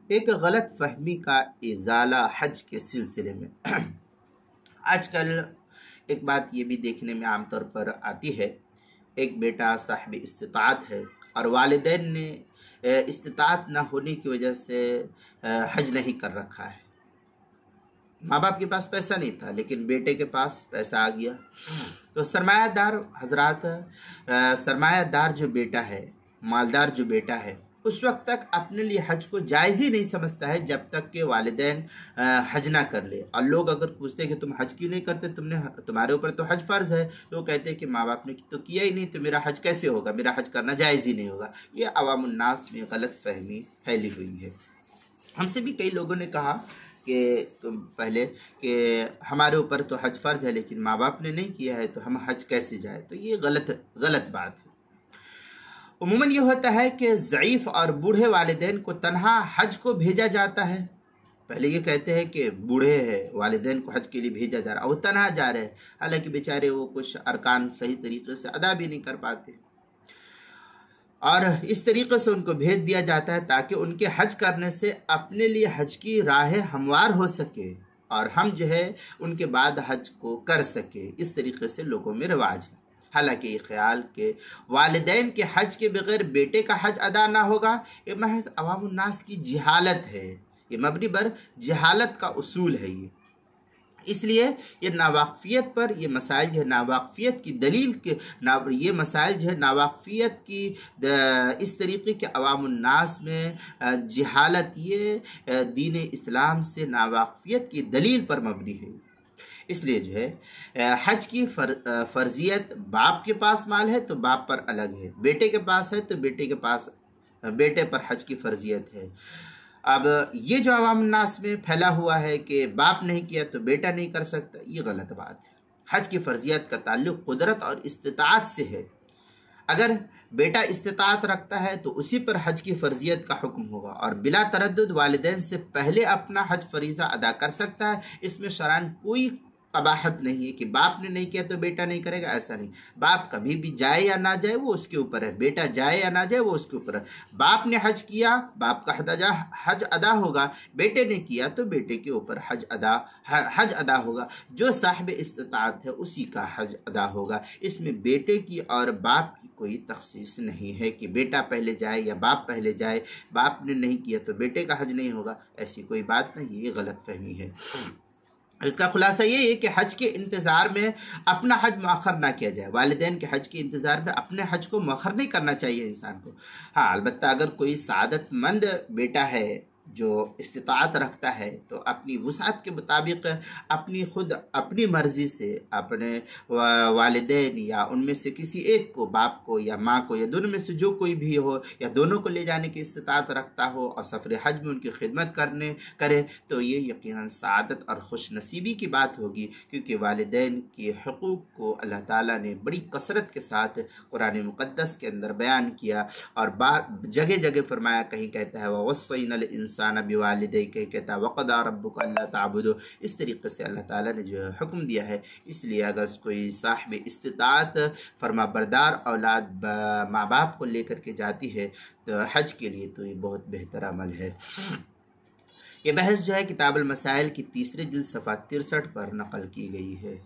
ایک غلط فہمی کا ازالہ حج کے سلسلے میں۔ آج کل ایک بات یہ بھی دیکھنے میں عام طور پر آتی ہے، ایک بیٹا صاحب استطاعت ہے اور والدین نے استطاعت نہ ہونے کی وجہ سے حج نہیں کر رکھا ہے۔ ماں باپ کے پاس پیسہ نہیں تھا لیکن بیٹے کے پاس پیسہ آ گیا، تو سرمایہ دار حضرات، سرمایہ دار جو بیٹا ہے، مالدار جو بیٹا ہے، اس وقت تک اپنے لیے حج کو جائز ہی نہیں سمجھتا ہے جب تک کہ والدین حج نہ کر لے۔ اور لوگ اگر پوچھتے ہیں کہ تم حج کیوں نہیں کرتے، تمہارے اوپر تو حج فرض ہے، تو وہ کہتے ہیں کہ ماں باپ نے تو کیا ہی نہیں، تو میرا حج کیسے ہوگا، میرا حج کرنا جائز ہی نہیں ہوگا۔ یہ عوام الناس میں غلط فہمی پھیلی ہوئی ہے۔ ہم سے بھی کئی لوگوں نے کہا کہ تم پہلے کہ ہمارے اوپر تو حج فرض ہے لیکن ماں باپ نے نہیں کیا ہے، تو ہم حج کیسے جائیں؟ تو یہ غلط بات ہے۔ عموماً یہ ہوتا ہے کہ ضعیف اور بوڑھے والدین کو تنہا حج کو بھیجا جاتا ہے۔ پہلے یہ کہتے ہیں کہ بوڑھے ہیں، والدین کو حج کے لیے بھیجا جا رہا، وہ تنہا جا رہے ہیں، حالانکہ بیچارے وہ کچھ ارکان صحیح طریقے سے ادا بھی نہیں کر پاتے، اور اس طریقے سے ان کو بھیج دیا جاتا ہے تاکہ ان کے حج کرنے سے اپنے لیے حج کی راہ ہموار ہو سکے اور ہم جو ہے ان کے بعد حج کو کر سکے۔ اس طریقے سے لوگوں میں رواج ہے۔ حالانکہ یہ خیال کہ والدین کے حج کے بغیر بیٹے کا حج ادا نہ ہوگا، یہ محض عوام الناس کی جہالت ہے، یہ مبنی بر جہالت کا اصول ہے۔ اس لیے یہ ناواقفیت پر یہ مسائل جو ہے، ناواقفیت کی دلیل کے یہ مسائل جو ہے ناواقفیت کی اس طریقے کے عوام الناس میں جہالت، یہ دین اسلام سے ناواقفیت کی دلیل پر مبنی ہے۔ اس لیے جو ہے حج کی فرضیت، باپ کے پاس مال ہے تو باپ پر الگ ہے، بیٹے کے پاس ہے تو بیٹے پر حج کی فرضیت ہے۔ اب یہ جو عوام الناس میں پھیلا ہوا ہے کہ باپ نہیں کیا تو بیٹا نہیں کر سکتا، یہ غلط بات ہے۔ حج کی فرضیت کا تعلق قدرت اور استطاعت سے ہے۔ اگر بیٹا استطاعت رکھتا ہے تو اسی پر حج کی فرضیت کا حکم ہوگا، اور بلا تردد والدین سے پہلے اپنا حج فریضہ ادا کر سکتا ہے۔ اس میں شرعاً کوئی قباحت نہیں ہے کہ باپ نے نہیں کیا تو بیٹا نہیں کرے گا، ایسا نہیں۔ باپ کبھی بھی جائے یا نہ جائے وہ اس کے اوپر ہے، بیٹا جائے یا نہ جائے وہ اس کے اوپر ہے۔ باپ نے حج کیا، باپ کا حج ادا ہوگا، بیٹے نے کیا تو بیٹے کے اوپر حج ادا ہوگا۔ جو صاحب استطاعت ہے اسی کا حج ادا ہوگا۔ اس میں بیٹے کی اور باپ کی کوئی تخصیص نہیں ہے کہ بیٹا پہلے جائے یا باپ پہلے جائے، باپ نے نہیں کیا تو بیٹے کا حج نہیں ہوگا، ایسی کوئی بات نہیں، یہ غلط فہمی ہے۔ اس کا خلاصہ یہ ہے کہ حج کے انتظار میں اپنا حج مؤخر نہ کیا جائے، والدین کے حج کے انتظار میں اپنے حج کو مؤخر نہیں کرنا چاہیے انسان کو۔ ہاں البتہ اگر کوئی سعادت مند بیٹا ہے جو استطاعت رکھتا ہے تو اپنی وسعت کے مطابق اپنی مرضی سے اپنے والدین یا ان میں سے کسی ایک کو، باپ کو یا ماں کو یا دونوں میں سے جو کوئی بھی ہو یا دونوں کو لے جانے کی استطاعت رکھتا ہو اور سفر حج میں ان کی خدمت کرے تو یہ یقیناً سعادت اور خوش نصیبی کی بات ہوگی، کیونکہ والدین کے حقوق کو اللہ تعالیٰ نے بڑی کثرت کے ساتھ قرآن مقدس کے اندر بیان کیا، اور جگہ جگہ فرمایا، کہیں کہتا ہے وَوَصَّيْنَا الْإِنسَانَ بِوَالِدَيْهِ، کہیں کہتا ہے وَقَضَىٰ رَبُّكَ أَلَّا تَعْبُدُوا۔ اس طریقے سے اللہ تعالیٰ نے جو ہے حکم دیا ہے۔ اس لیے اگر کوئی صاحب استطاعت فرما بردار اولاد ماں باپ کو لے کر کے جاتی ہے تو حج کے لیے، تو یہ بہت بہتر عمل ہے۔ یہ بحث جو ہے کتاب المسائل کی 3 جلد صفحہ 63 پر نقل کی گئی ہے۔